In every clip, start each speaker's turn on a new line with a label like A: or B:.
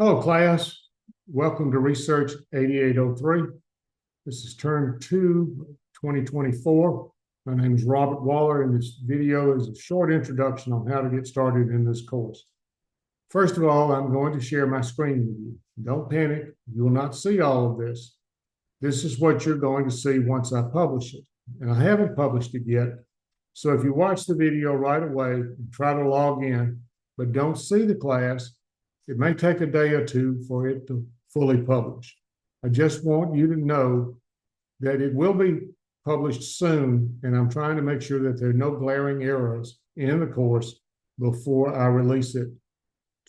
A: Hello, class. Welcome to Research 8803. This is term 2, 2024. My name is Robert Waller, and this video is a short introduction on how to get started in this course. First of all, I'm going to share my screen with you. Don't panic. You will not see all of this. This is what you're going to see once I publish it. And I haven't published it yet. So if you watch the video right away and try to log in, but don't see the class, it may take a day or two for it to fully publish. I just want you to know that it will be published soon, and I'm trying to make sure that there are no glaring errors in the course before I release it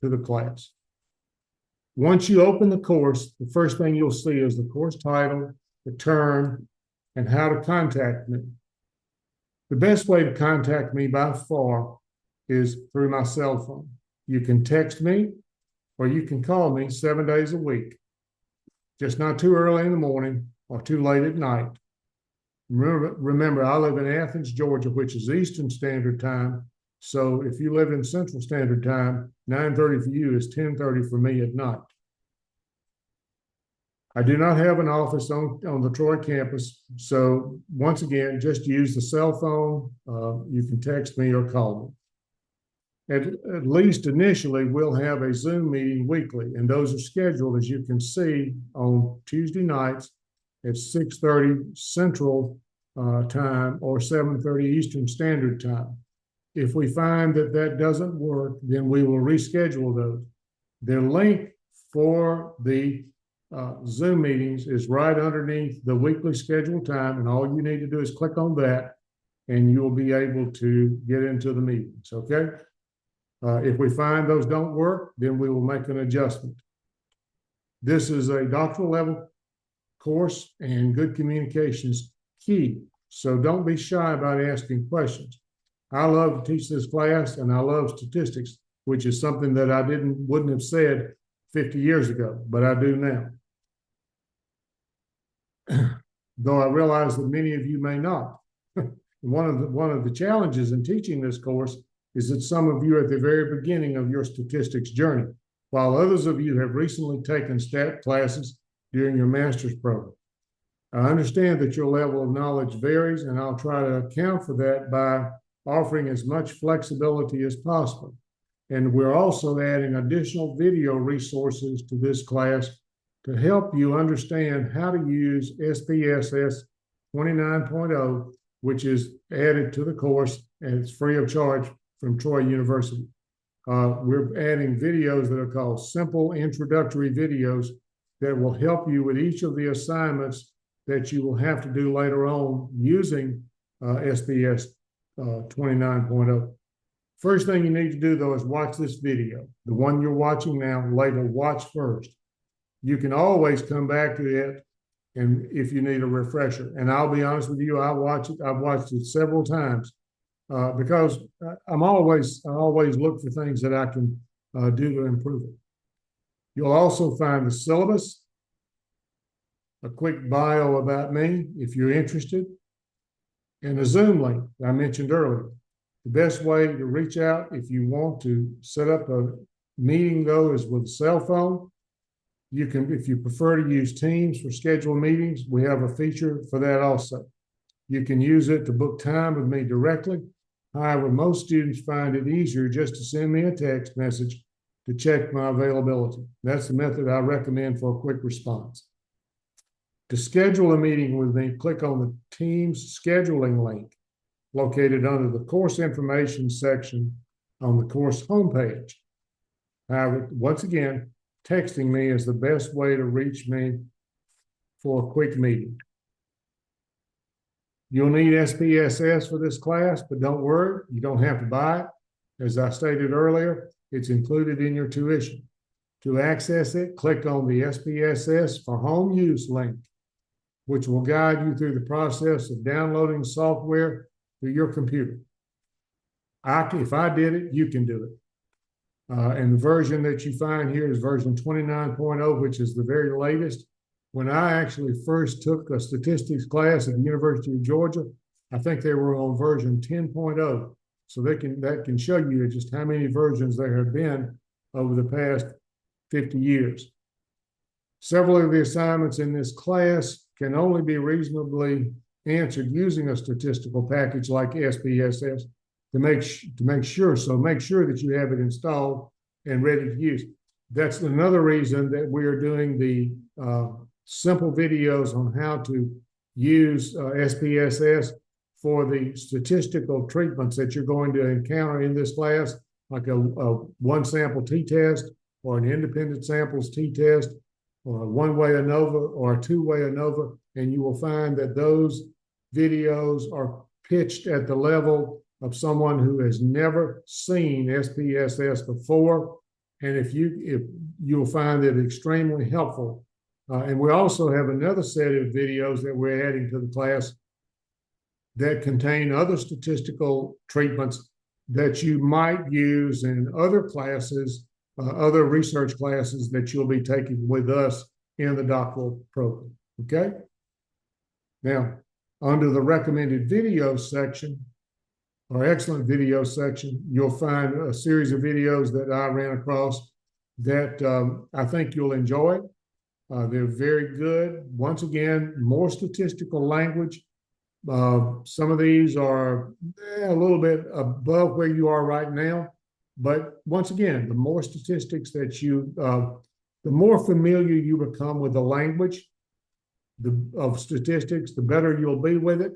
A: to the class. Once you open the course, the first thing you'll see is the course title, the term, and how to contact me. The best way to contact me by far is through my cell phone. You can text me, or you can call me 7 days a week, just not too early in the morning or too late at night. Remember, I live in Athens, Georgia, which is Eastern Standard Time. So if you live in Central Standard Time, 9:30 for you is 10:30 for me at night. I do not have an office on the Troy campus. So once again, just use the cell phone. You can text me or call me. At least initially, we'll have a Zoom meeting weekly, and those are scheduled, as you can see, on Tuesday nights at 6:30 Central Time or 7:30 Eastern Standard Time. If we find that that doesn't work, then we will reschedule those. The link for the Zoom meetings is right underneath the weekly scheduled time, and all you need to do is click on that, and you'll be able to get into the meetings, okay? If we find those don't work, then we will make an adjustment. This is a doctoral level course, and good communication is key. So don't be shy about asking questions. I love to teach this class, and I love statistics, which is something that I wouldn't have said 50 years ago, but I do now. Though I realize that many of you may not. One of the challenges in teaching this course is that some of you are at the very beginning of your statistics journey, while others of you have recently taken stat classes during your master's program. I understand that your level of knowledge varies, and I'll try to account for that by offering as much flexibility as possible. And we're also adding additional video resources to this class to help you understand how to use SPSS 29.0, which is added to the course, and it's free of charge from Troy University. We're adding videos that are called simple introductory videos that will help you with each of the assignments that you will have to do later on using SPS 29.0. First thing you need to do, though, is watch this video. The one you're watching now, labeled Watch First. You can always come back to it and if you need a refresher. And I'll be honest with you, I've watched it several times. Because I always look for things that I can do to improve it. You'll also find the syllabus, a quick bio about me if you're interested, and a Zoom link I mentioned earlier. The best way to reach out if you want to set up a meeting, though, is with a cell phone. You can, if you prefer to use Teams for scheduled meetings, we have a feature for that also. You can use it to book time with me directly. However, most students find it easier just to send me a text message to check my availability. That's the method I recommend for a quick response. To schedule a meeting with me, click on the Teams scheduling link located under the course information section on the course homepage. However, once again, texting me is the best way to reach me for a quick meeting. You'll need SPSS for this class, but don't worry, you don't have to buy it. As I stated earlier, it's included in your tuition. To access it, click on the SPSS for home use link, which will guide you through the process of downloading software to your computer. If I did it, you can do it. And the version that you find here is version 29.0, which is the very latest. When I actually first took a statistics class at the University of Georgia, I think they were on version 10.0. So that can show you just how many versions there have been over the past 50 years. Several of the assignments in this class can only be reasonably answered using a statistical package like SPSS to make sure. So make sure that you have it installed and ready to use. That's another reason that we are doing the simple videos on how to use SPSS for the statistical treatments that you're going to encounter in this class, like a one sample t-test or an independent samples t-test or a one-way ANOVA or a two-way ANOVA, and you will find that those videos are pitched at the level of someone who has never seen SPSS before, and if you'll find it extremely helpful. And we also have another set of videos that we're adding to the class that contain other statistical treatments that you might use in other classes, other research classes that you'll be taking with us in the doctoral program, okay? Now, under the recommended video section, or excellent video section, you'll find a series of videos that I ran across that I think you'll enjoy. They're very good. Once again, more statistical language. Some of these are a little bit above where you are right now. But once again, the more statistics that the more familiar you become with the language of statistics, the better you'll be with it.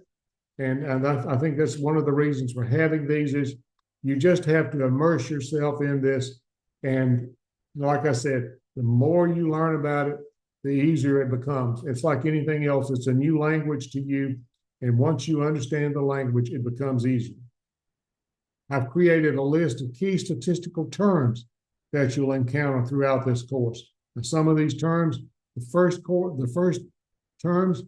A: And I think that's one of the reasons for having these is you just have to immerse yourself in this. And like I said, the more you learn about it, the easier it becomes. It's like anything else. It's a new language to you. And once you understand the language, it becomes easier. I've created a list of key statistical terms that you'll encounter throughout this course. And some of these terms, the first terms,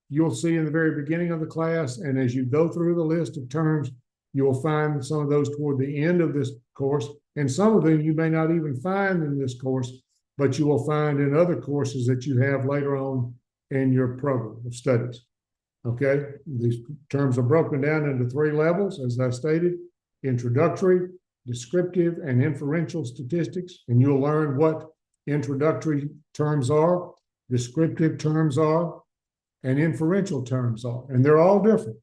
A: you'll see in the very beginning of the class, and as you go through the list of terms, you'll find some of those toward the end of this course, and some of them you may not even find in this course, but you will find in other courses that you have later on in your program of studies, okay? These terms are broken down into 3 levels, as I stated: introductory, descriptive, and inferential statistics, and you'll learn what introductory terms are, descriptive terms are, and inferential terms are, and they're all different.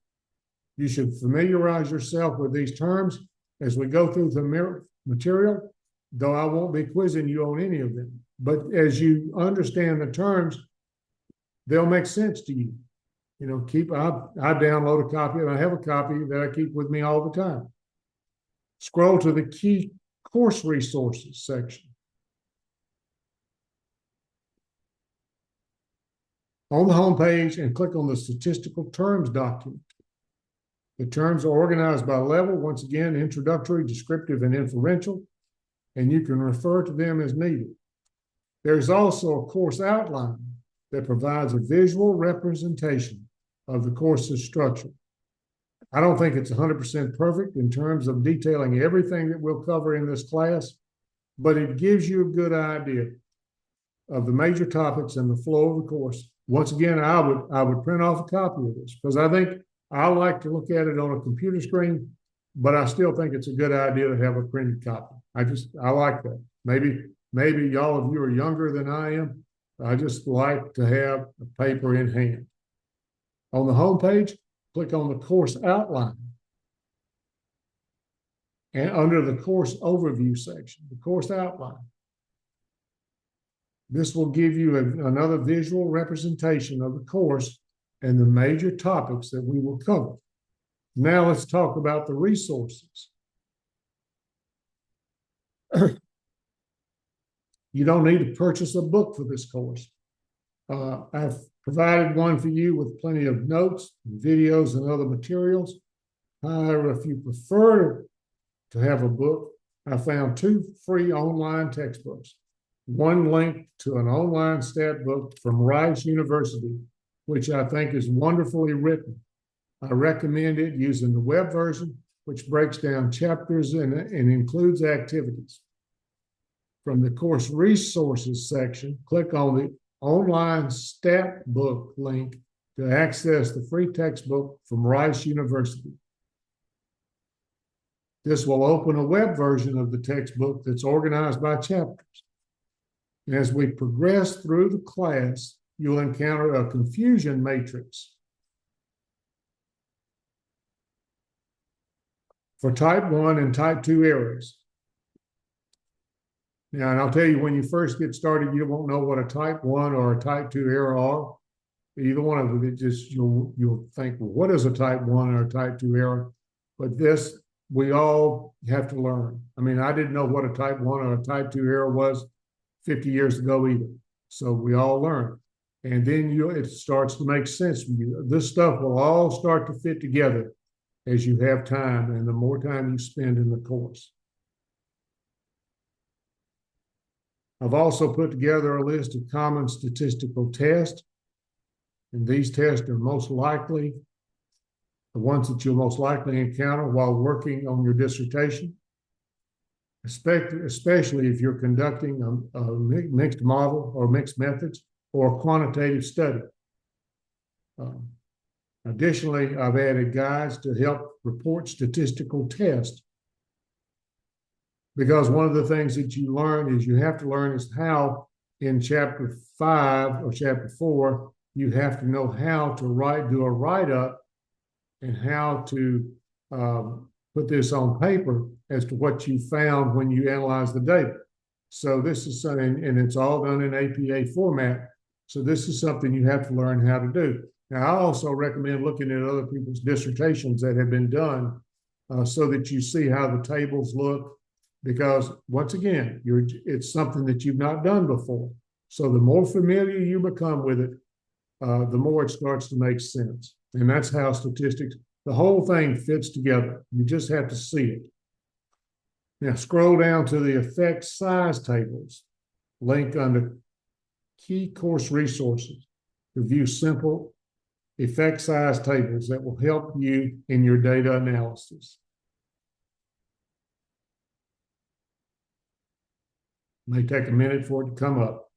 A: You should familiarize yourself with these terms as we go through the material, though I won't be quizzing you on any of them. But as you understand the terms, they'll make sense to you. You know, I download a copy, and I have a copy that I keep with me all the time. Scroll to the key course resources section. On the home page, and click on the statistical terms document. The terms are organized by level, once again, introductory, descriptive, and inferential, and you can refer to them as needed. There's also a course outline that provides a visual representation of the course's structure. I don't think it's 100% perfect in terms of detailing everything that we'll cover in this class, but it gives you a good idea of the major topics and the flow of the course. Once again, I would print off a copy of this because I think I like to look at it on a computer screen, but I still think it's a good idea to have a printed copy. I like that. Maybe y'all of you are younger than I am. I just like to have a paper in hand. On the home page, click on the course outline. And under the course overview section, the course outline. This will give you another visual representation of the course and the major topics that we will cover. Now let's talk about the resources. You don't need to purchase a book for this course. I've provided one for you with plenty of notes, videos, and other materials. However, if you prefer to have a book, I found 2 free online textbooks. One linked to an online stat book from Rice University, which I think is wonderfully written. I recommend it using the web version, which breaks down chapters and includes activities. From the course resources section, click on the online stat book link to access the free textbook from Rice University. This will open a web version of the textbook that's organized by chapters. And as we progress through the class, you'll encounter a confusion matrix for type 1 and type 2 errors. Now, and I'll tell you, when you first get started, you won't know what a type 1 or a type 2 error are. Either one of them, you'll think, well, what is a type 1 or a type 2 error? But this, we all have to learn. I mean, I didn't know what a type 1 or a type 2 error was 50 years ago either. So we all learn. And then it starts to make sense for you. This stuff will all start to fit together as you have time and the more time you spend in the course. I've also put together a list of common statistical tests. And these tests are most likely the ones that you'll most likely encounter while working on your dissertation, especially if you're conducting a mixed model or mixed methods or a quantitative study. Additionally, I've added guides to help report statistical tests, because one of the things that you learn is you have to learn is how in chapter 5 or chapter 4, you have to know how to do a write-up and how to put this on paper as to what you found when you analyze the data. So this is something, and it's all done in APA format. So this is something you have to learn how to do. Now, I also recommend looking at other people's dissertations that have been done so that you see how the tables look, because once again, it's something that you've not done before. So the more familiar you become with it, the more it starts to make sense. And that's how statistics, the whole thing fits together. You just have to see it. Now scroll down to the effect size tables, link under key course resources to view simple effect size tables that will help you in your data analysis. It may take a minute for it to come up.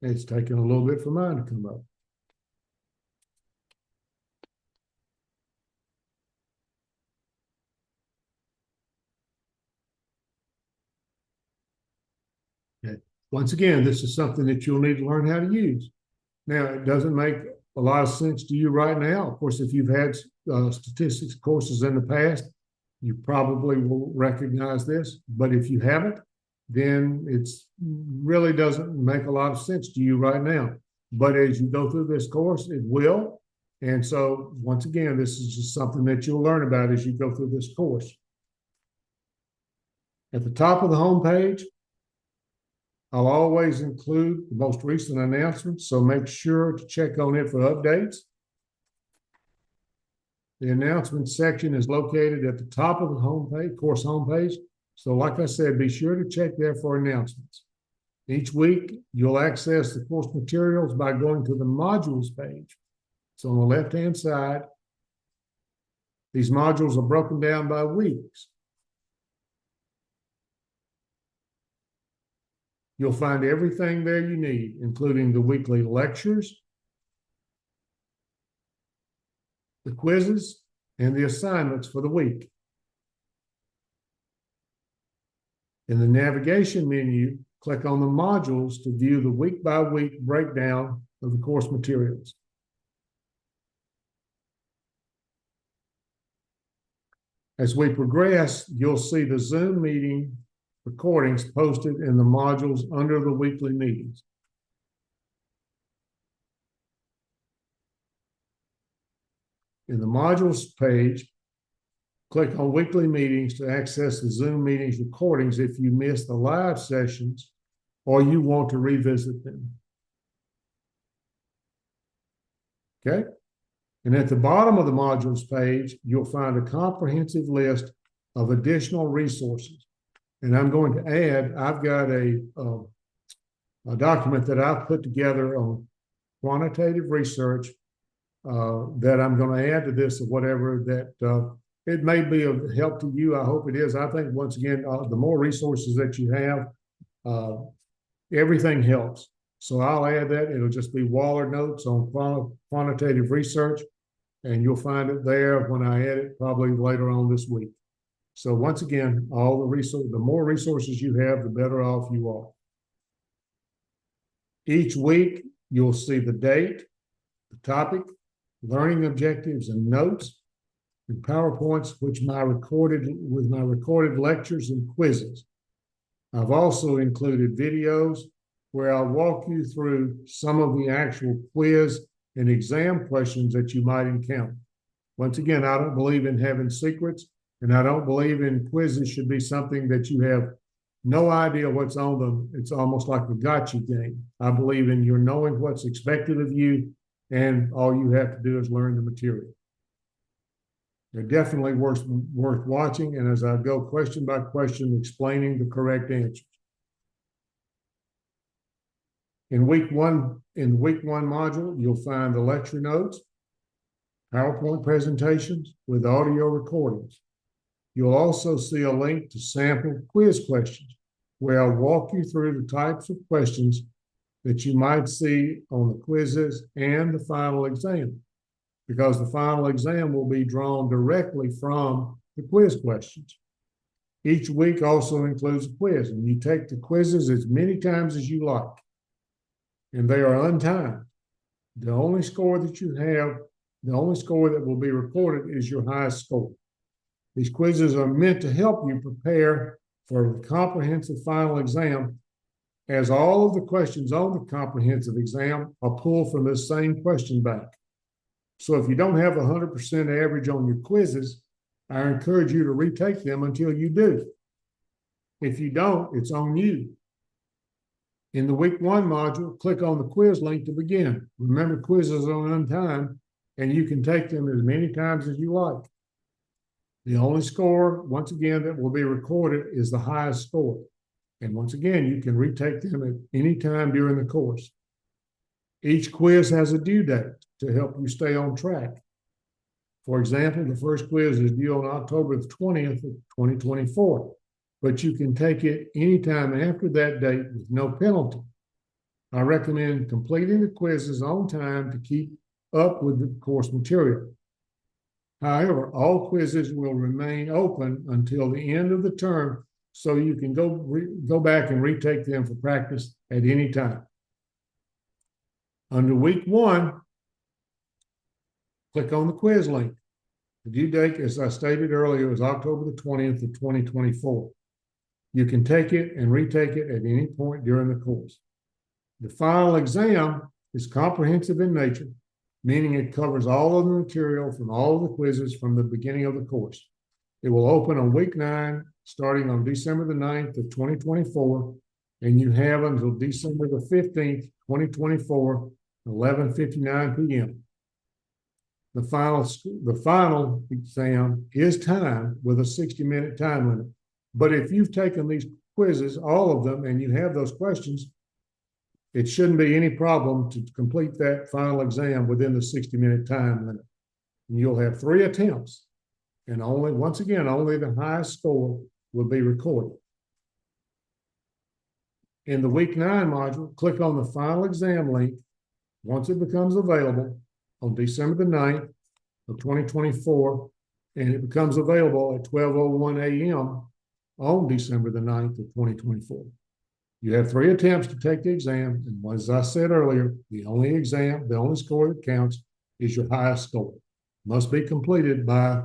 A: It's taking a little bit for mine to come up. Okay. Once again, this is something that you'll need to learn how to use. Now, it doesn't make a lot of sense to you right now. Of course, if you've had statistics courses in the past, you probably will recognize this. But if you haven't, then it really doesn't make a lot of sense to you right now. But as you go through this course, it will. And so, once again, this is just something that you'll learn about as you go through this course. At the top of the home page, I'll always include the most recent announcements, so make sure to check on it for updates. The announcements section is located at the top of the homepage, course homepage. So like I said, be sure to check there for announcements. Each week, you'll access the course materials by going to the modules page. It's on the left-hand side. These modules are broken down by weeks. You'll find everything there you need, including the weekly lectures, the quizzes, and the assignments for the week. In the navigation menu, click on the modules to view the week-by-week breakdown of the course materials. As we progress, you'll see the Zoom meeting recordings posted in the modules under the weekly meetings. In the modules page, click on weekly meetings to access the Zoom meetings recordings if you missed the live sessions or you want to revisit them. Okay? And at the bottom of the modules page, you'll find a comprehensive list of additional resources. And I'm going to add, I've got a document that I've put together on quantitative research that I'm going to add to this or whatever that it may be of help to you. I hope it is. I think, once again, the more resources that you have, everything helps. So I'll add that. It'll just be Waller notes on quantitative research, and you'll find it there when I add it, probably later on this week. So once again, the more resources you have, the better off you are. Each week, you'll see the date, the topic, learning objectives and notes, and PowerPoints, with my recorded lectures and quizzes. I've also included videos where I'll walk you through some of the actual quiz and exam questions that you might encounter. Once again, I don't believe in having secrets, and I don't believe in quizzes should be something that you have no idea what's on them. It's almost like a gotcha game. I believe in your knowing what's expected of you, and all you have to do is learn the material. They're definitely worth watching, and as I go question by question, explaining the correct answers. In the week one module, you'll find the lecture notes, PowerPoint presentations with audio recordings. You'll also see a link to sample quiz questions, where I'll walk you through the types of questions that you might see on the quizzes and the final exam, because the final exam will be drawn directly from the quiz questions. Each week also includes a quiz, and you take the quizzes as many times as you like, and they are untimed. The only score that you have, the only score that will be recorded is your highest score. These quizzes are meant to help you prepare for the comprehensive final exam, as all of the questions on the comprehensive exam are pulled from this same question bank. So if you don't have 100% average on your quizzes, I encourage you to retake them until you do. If you don't, it's on you. In the week one module, click on the quiz link to begin. Remember, quizzes are untimed, and you can take them as many times as you like. The only score, once again, that will be recorded is the highest score. And once again, you can retake them at any time during the course. Each quiz has a due date to help you stay on track. For example, the first quiz is due on October the 20th of 2024, but you can take it anytime after that date with no penalty. I recommend completing the quizzes on time to keep up with the course material. However, all quizzes will remain open until the end of the term, so you can go back and retake them for practice at any time. Under week one, click on the quiz link. The due date, as I stated earlier, is October the 20th of 2024. You can take it and retake it at any point during the course. The final exam is comprehensive in nature, meaning it covers all of the material from all of the quizzes from the beginning of the course. It will open on week 9, starting on December the 9th of 2024, and you have until December the 15th, 2024, 11:59 p.m. The final exam is timed with a 60-minute time limit. But if you've taken these quizzes, all of them, and you have those questions, it shouldn't be any problem to complete that final exam within the 60-minute time limit. And you'll have 3 attempts, and once again, only the highest score will be recorded. In the week 9 module, click on the final exam link once it becomes available on December the 9th of 2024, and it becomes available at 12:01 a.m. on December the 9th of 2024. You have 3 attempts to take the exam, and as I said earlier, the only score that counts is your highest score. It must be completed by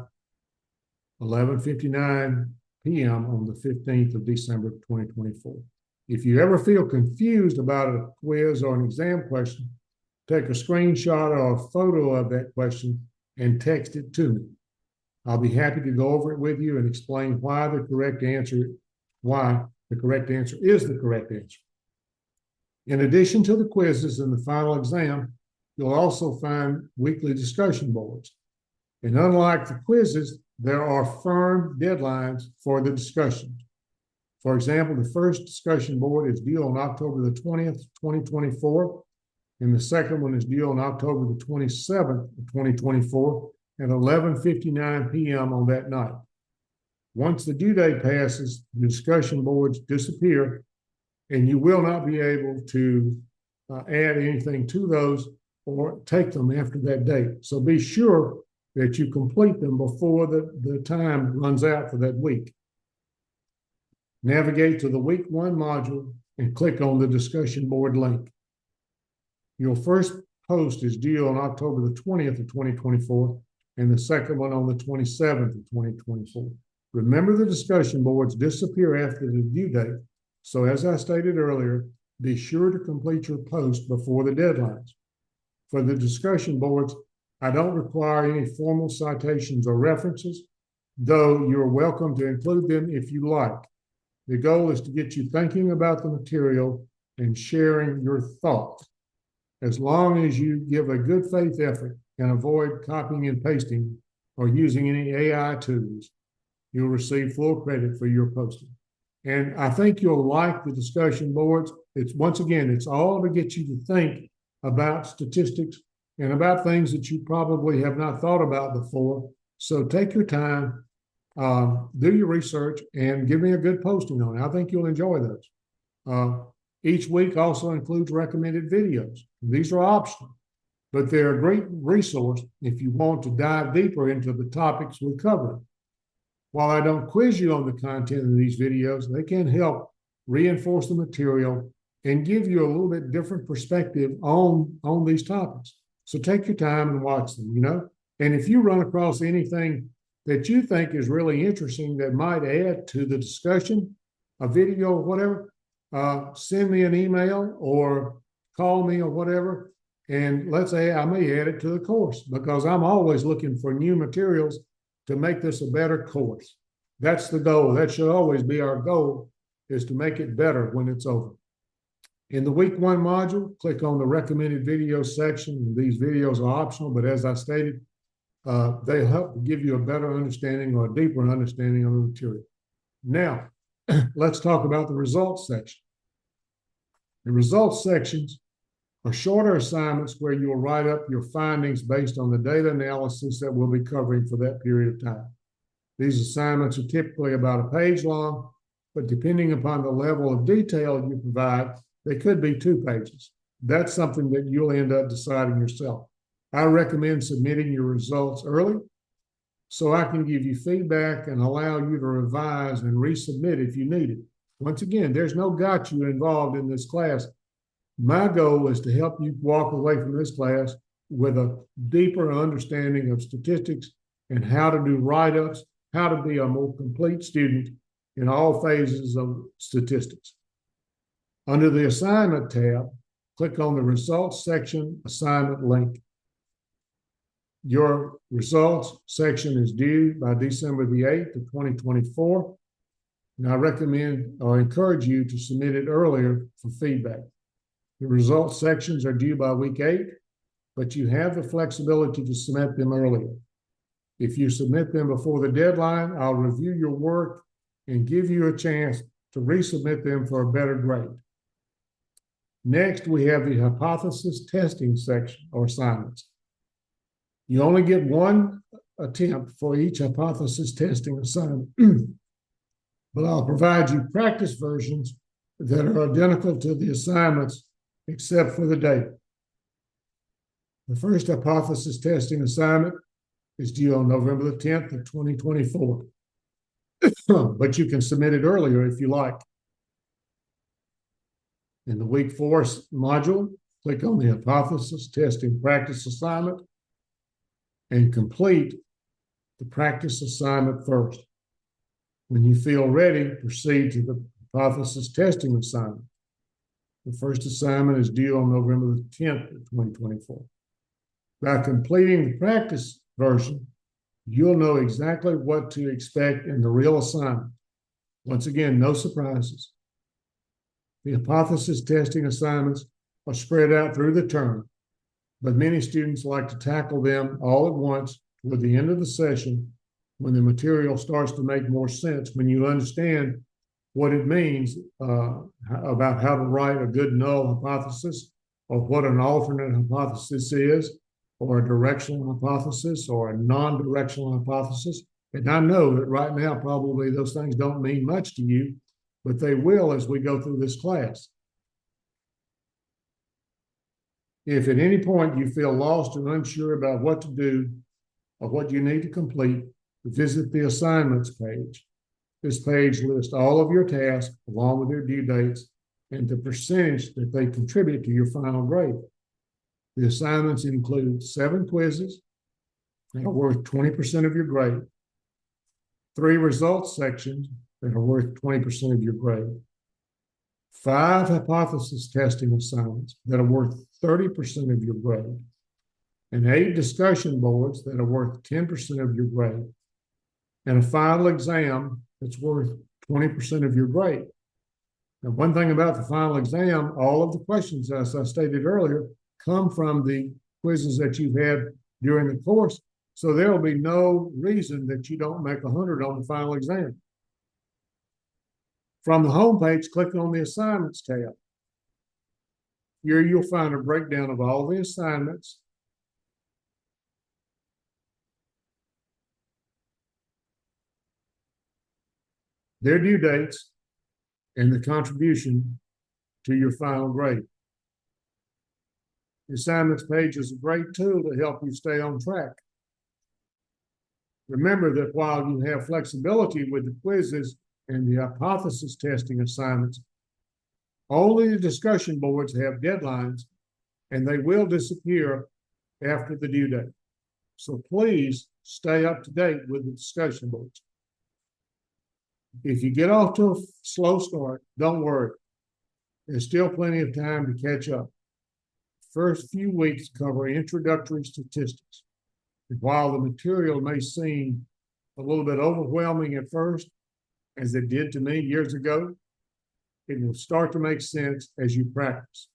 A: 11:59 p.m. on the 15th of December 2024. If you ever feel confused about a quiz or an exam question, take a screenshot or a photo of that question and text it to me. I'll be happy to go over it with you and explain why the correct answer is the correct answer. In addition to the quizzes and the final exam, you'll also find weekly discussion boards. And unlike the quizzes, there are firm deadlines for the discussions. For example, the first discussion board is due on October the 20th, 2024, and the second one is due on October the 27th of 2024 at 11:59 p.m. on that night. Once the due date passes, the discussion boards disappear, and you will not be able to add anything to those or take them after that date. So be sure that you complete them before the time runs out for that week. Navigate to the week 1 module and click on the discussion board link. Your first post is due on October the 20th of 2024, and the second one on the 27th of 2024. Remember, the discussion boards disappear after the due date, so as I stated earlier, be sure to complete your post before the deadlines. For the discussion boards, I don't require any formal citations or references, though you're welcome to include them if you like. The goal is to get you thinking about the material and sharing your thoughts. As long as you give a good faith effort and avoid copying and pasting or using any AI tools, you'll receive full credit for your posting. And I think you'll like the discussion boards. Once again, it's all to get you to think about statistics and about things that you probably have not thought about before. So take your time, do your research, and give me a good posting on it. I think you'll enjoy those. Each week also includes recommended videos. These are optional, but they're a great resource if you want to dive deeper into the topics we cover. While I don't quiz you on the content of these videos, they can help reinforce the material and give you a little bit different perspective on these topics. So take your time and watch them, And if you run across anything that you think is really interesting that might add to the discussion, a video or whatever, send me an email or call me or whatever, and let's say I may add it to the course, because I'm always looking for new materials to make this a better course. That's the goal. That should always be our goal, is to make it better when it's over. In the week 1 module, click on the recommended video section. These videos are optional, but as I stated, they help give you a better understanding or a deeper understanding of the material. Now, let's talk about the results section. The results sections are shorter assignments where you will write up your findings based on the data analysis that we'll be covering for that period of time. These assignments are typically about a page long, but depending upon the level of detail you provide, they could be 2 pages. That's something that you'll end up deciding yourself. I recommend submitting your results early so I can give you feedback and allow you to revise and resubmit if you need it. Once again, there's no gotcha involved in this class. My goal is to help you walk away from this class with a deeper understanding of statistics and how to do write-ups, how to be a more complete student in all phases of statistics. Under the Assignment tab, click on the Results section assignment link. Your results section is due by December the 8th of 2024, and I recommend or encourage you to submit it earlier for feedback. The results sections are due by week 8, but you have the flexibility to submit them earlier. If you submit them before the deadline, I'll review your work and give you a chance to resubmit them for a better grade. Next, we have the hypothesis testing section or assignments. You only get 1 attempt for each hypothesis testing assignment, but I'll provide you practice versions that are identical to the assignments except for the date. The first hypothesis testing assignment is due on November the 10th of 2024, but you can submit it earlier if you like. In the week 4 module, click on the hypothesis testing practice assignment and complete the practice assignment first. When you feel ready, proceed to the hypothesis testing assignment. The first assignment is due on November the 10th of 2024. By completing the practice version, you'll know exactly what to expect in the real assignment. Once again, no surprises. The hypothesis testing assignments are spread out through the term, but many students like to tackle them all at once toward the end of the session when the material starts to make more sense, when you understand what it means about how to write a good null hypothesis, or what an alternate hypothesis is, or a directional hypothesis, or a non-directional hypothesis. And I know that right now, probably those things don't mean much to you, but they will as we go through this class. If at any point you feel lost or unsure about what to do, of what you need to complete, visit the assignments page. This page lists all of your tasks along with their due dates and the percentage that they contribute to your final grade. The assignments include 7 quizzes that are worth 20% of your grade, 3 results sections that are worth 20% of your grade, 5 hypothesis testing assignments that are worth 30% of your grade, and 8 discussion boards that are worth 10% of your grade, and a final exam that's worth 20% of your grade. Now, one thing about the final exam, all of the questions, as I stated earlier, come from the quizzes that you've had during the course. So there will be no reason that you don't make 100 on the final exam. From the home page, click on the assignments tab. Here you'll find a breakdown of all the assignments. Their due dates, and the contribution to your final grade. The assignments page is a great tool to help you stay on track. Remember that while you have flexibility with the quizzes and the hypothesis testing assignments, only the discussion boards have deadlines, and they will disappear after the due date. So please stay up to date with the discussion boards. If you get off to a slow start, don't worry. There's still plenty of time to catch up. First few weeks cover introductory statistics. And while the material may seem a little bit overwhelming at first, as it did to me years ago, it will start to make sense as you practice.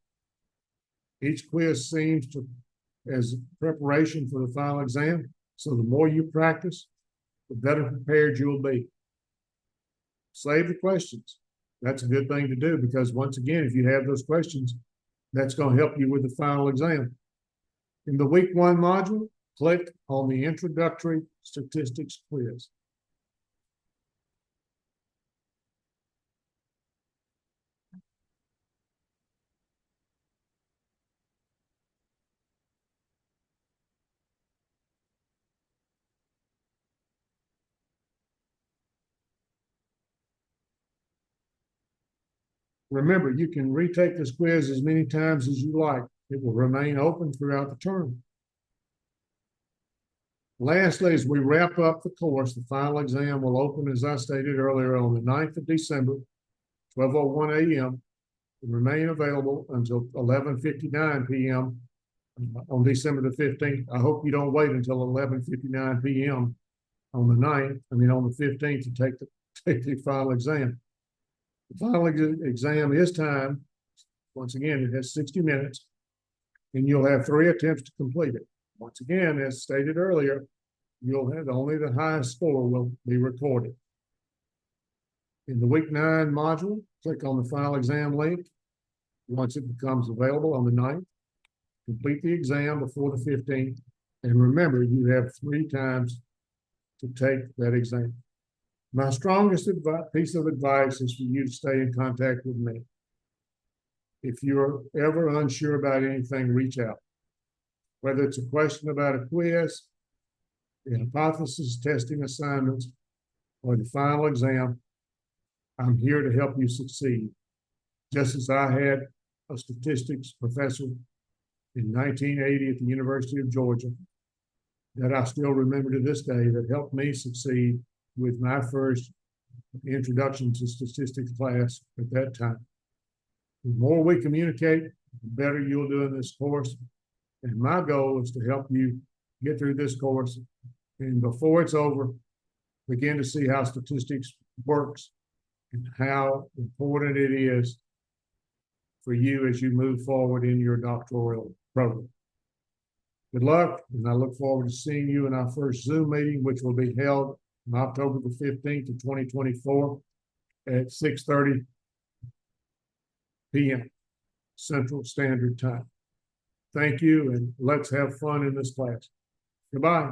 A: Each quiz seems to as preparation for the final exam, so the more you practice, the better prepared you'll be. Save the questions. That's a good thing to do because once again, if you have those questions, that's going to help you with the final exam. In the week 1 module, click on the introductory statistics quiz. Remember, you can retake this quiz as many times as you like. It will remain open throughout the term. Lastly, as we wrap up the course, the final exam will open, as I stated earlier, on the 9th of December, 12:01 a.m. and remain available until 11:59 p.m. On December the 15th. I hope you don't wait until 11:59 p.m. on the 15th to take the final exam. The final exam is timed. Once again, it has 60 minutes, and you'll have 3 attempts to complete it. Once again, as stated earlier, you'll have only the highest score will be recorded. In the week 9 module, click on the final exam link. Once it becomes available on the 9th, complete the exam before the 15th, and remember, you have 3 times to take that exam. My strongest piece of advice is for you to stay in contact with me. If you're ever unsure about anything, reach out. Whether it's a question about a quiz, the hypothesis testing assignments, or the final exam, I'm here to help you succeed. Just as I had a statistics professor in 1980 at the University of Georgia that I still remember to this day that helped me succeed with my first introduction to statistics class at that time. The more we communicate, the better you'll do in this course. And my goal is to help you get through this course. And before it's over, begin to see how statistics works and how important it is for you as you move forward in your doctoral program. Good luck, and I look forward to seeing you in our first Zoom meeting, which will be held on October the 15th of 2024 at 6:30 p.m. Central Standard Time. Thank you, and let's have fun in this class. Goodbye.